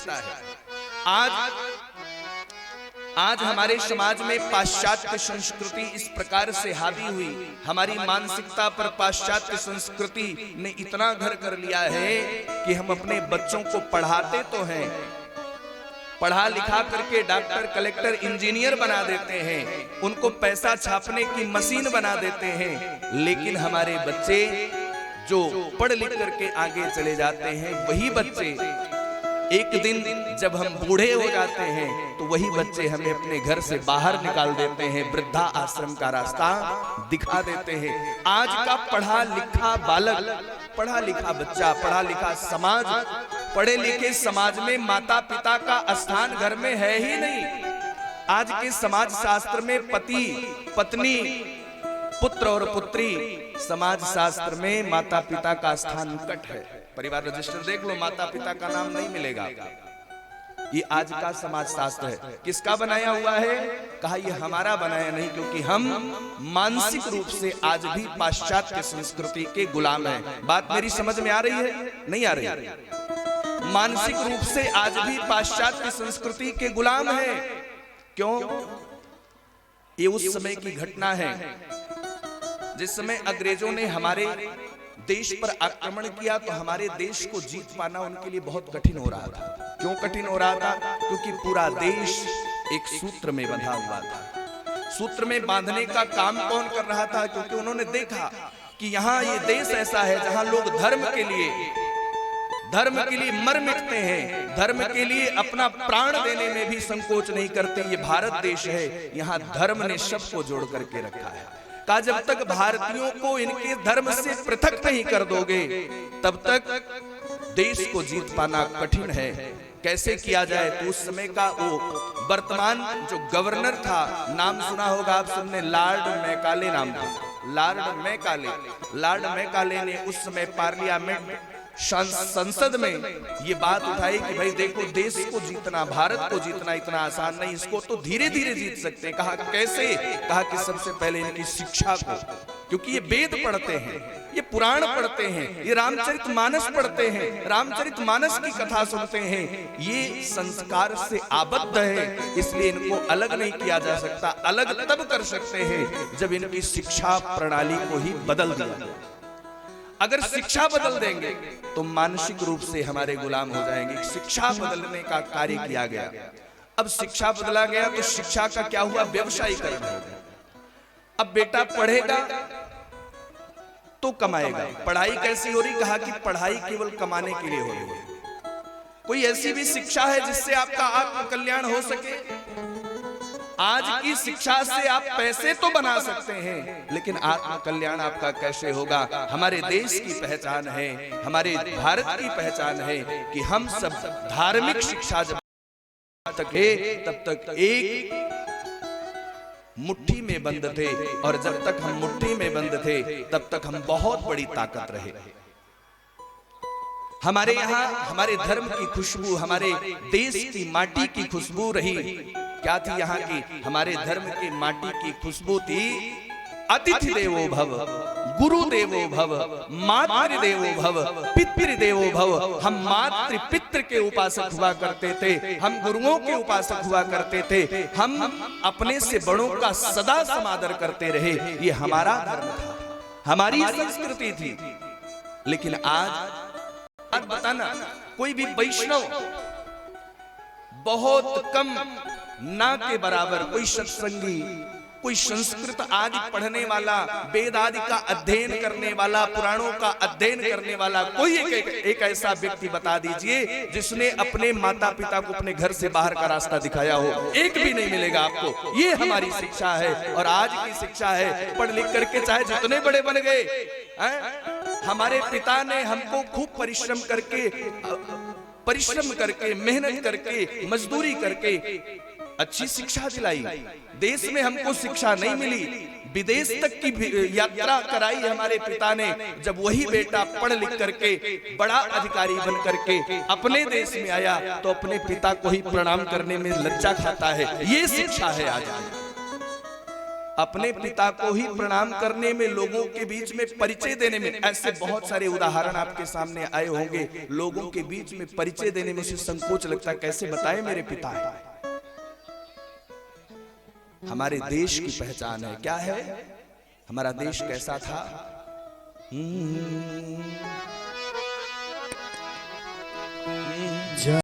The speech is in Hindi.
मानसिकता है। आज हमारे समाज में पाश्चात्य संस्कृति इस प्रकार से हावी हुई, हमारी मानसिकता पर पाश्चात्य संस्कृति ने इतना घर कर लिया है कि हम अपने बच्चों को पढ़ाते तो हैं, पढ़ा लिखा करके डॉक्टर, कलेक्टर, इंजीनियर बना देते हैं, उनको पैसा छापने की मशीन बना देते हैं, लेकिन हमारे बच्चे जो पढ़ लिख करके आगे चले जाते हैं, वही बच्चे एक दिन जब हम बूढ़े हो जाते हैं तो वही बच्चे हमें अपने घर से बाहर निकाल देते हैं, वृद्धा आश्रम का रास्ता दिखा देते हैं। आज का पढ़ा लिखा बालक, पढ़ा लिखा बच्चा, पढ़ा लिखा समाज, पढ़े लिखे समाज में माता पिता का स्थान घर में है ही नहीं। आज के समाज शास्त्र में पति पत्नी, पुत्र और पुत्री, समाज शास्त्र में माता पिता का स्थान निकट है। परिवार रजिस्टर देख लो, माता पिता का नाम नहीं मिलेगा। ये आज का समाज शास्त्र है। किसका बनाया हुआ है? कहा ये हमारा बनाया नहीं, क्योंकि हम मानसिक रूप से आज भी पाश्चात्य संस्कृति के गुलाम हैं। बात मेरी समझ में आ रही है? नहीं आ रही? मानसिक रूप से आज भी पाश्चात्य संस्कृति के गुलाम है। क्यों? ये उस समय की घटना है जिस समय अंग्रेजों ने हमारे देश पर आक्रमण किया, तो हमारे देश को जीत पाना उनके लिए बहुत कठिन हो रहा था। क्यों कठिन हो रहा था? क्योंकि पूरा देश एक सूत्र में बंधा हुआ था। सूत्र में बांधने का काम कौन कर रहा था? क्योंकि उन्होंने देखा कि यहाँ ये देश ऐसा है जहां लोग धर्म के लिए मर मिटते हैं, धर्म के लिए अपना प्राण देने में भी संकोच नहीं करते। ये भारत देश है, यहाँ धर्म ने सबको जोड़ करके रखा है। कहा जब तक भारतीयों को इनके धर्म से पृथक नहीं कर दोगे, तब तक देश को जीत पाना कठिन है। कैसे किया जाए? तो उस समय का वो वर्तमान जो गवर्नर था, नाम सुना होगा आप सबने, लॉर्ड मैकाले नाम था। लॉर्ड मैकाले ने उस समय पार्लियामेंट, संसद में ये बात उठाई कि भाई देखो, देश को जीतना, भारत को जीतना इतना आसान नहीं, इसको तो धीरे धीरे जीत सकते हैं। कहा कैसे? कहा कि सबसे पहले इनकी शिक्षा को, क्योंकि ये वेद पढ़ते हैं, ये पुराण पढ़ते हैं, ये रामचरितमानस पढ़ते हैं, रामचरितमानस की कथा सुनते हैं, ये संस्कार से आबद्ध है, इसलिए इनको अलग नहीं किया जा सकता। अलग तब कर सकते हैं जब इनकी शिक्षा प्रणाली को ही बदल दिया। अगर शिक्षा बदल देंगे तो मानसिक रूप से हमारे गुलाम हो जाएंगे। शिक्षा बदलने का कार्य किया गया। अब शिक्षा बदला गया तो शिक्षा का क्या हुआ? व्यवसायीकरण हो गया। अब बेटा पढ़ेगा तो कमाएगा। पढ़ाई कैसी हो रही? कहा कि पढ़ाई केवल कमाने के लिए हो रही है। कोई ऐसी भी शिक्षा है जिससे आपका आत्म कल्याण हो सके? आज की शिक्षा से आप पैसे तो बना सकते हैं, लेकिन आत्म कल्याण आपका कैसे होगा? हमारे देश की पहचान है, हमारे भारत की पहचान है कि हम सब धार्मिक शिक्षा जब तक है तब तक एक मुट्ठी में बंद थे, और जब तक हम मुट्ठी में बंद थे तब तक हम बहुत बड़ी ताकत रहे। हमारे यहाँ हमारे धर्म की खुशबू, हमारे देश की माटी की खुशबू रही। क्या थी यहाँ की? हमारे धर्म की माटी की खुशबू थी अतिथि देवो भव, गुरु देवो भव, मातृ देवो भव, पितृ देवो भव। हम मातृ पितृ के उपासक हुआ करते थे, हम गुरुओं के उपासक हुआ करते थे, हम अपने से बड़ों का सदा समादर करते रहे। ये हमारा धर्म था, हमारी संस्कृति थी। लेकिन आज बताना, कोई भी वैष्णव बहुत कम, ना के बराबर कोई सत्संगी, कोई संस्कृत आदि पढ़ने वाला, वेद आदि का अध्ययन करने वाला, पुराणों का अध्ययन करने वाला कोई एक ऐसा व्यक्ति बता दीजिए जिसने अपने माता पिता को अपने घर से बाहर का रास्ता दिखाया हो। एक भी नहीं मिलेगा आपको। ये हमारी शिक्षा है, और आज की शिक्षा है। पढ़ लिख करके चाहे जितने बड़े बन गए, हमारे पिता ने हमको खूब परिश्रम करके, मेहनत करके, मजदूरी करके अच्छी शिक्षा दिलाई। देश में हमको शिक्षा नहीं मिली, विदेश तक की यात्रा कराई हमारे पिता ने। जब वही बेटा पढ़ लिख करके बड़ा अधिकारी बन करके अपने देश में आया तो अपने पिता को ही प्रणाम करने में लज्जा खाता है। ये शिक्षा है आज। अपने पिता को ही प्रणाम करने में, लोगों के बीच में परिचय देने में, ऐसे बहुत सारे उदाहरण आपके सामने आए होंगे। लोगों के बीच में परिचय देने में उसे संकोच लगता है, कैसे बताए मेरे पिता है। हमारे देश की पहचान है, क्या है हमारा देश, कैसा था।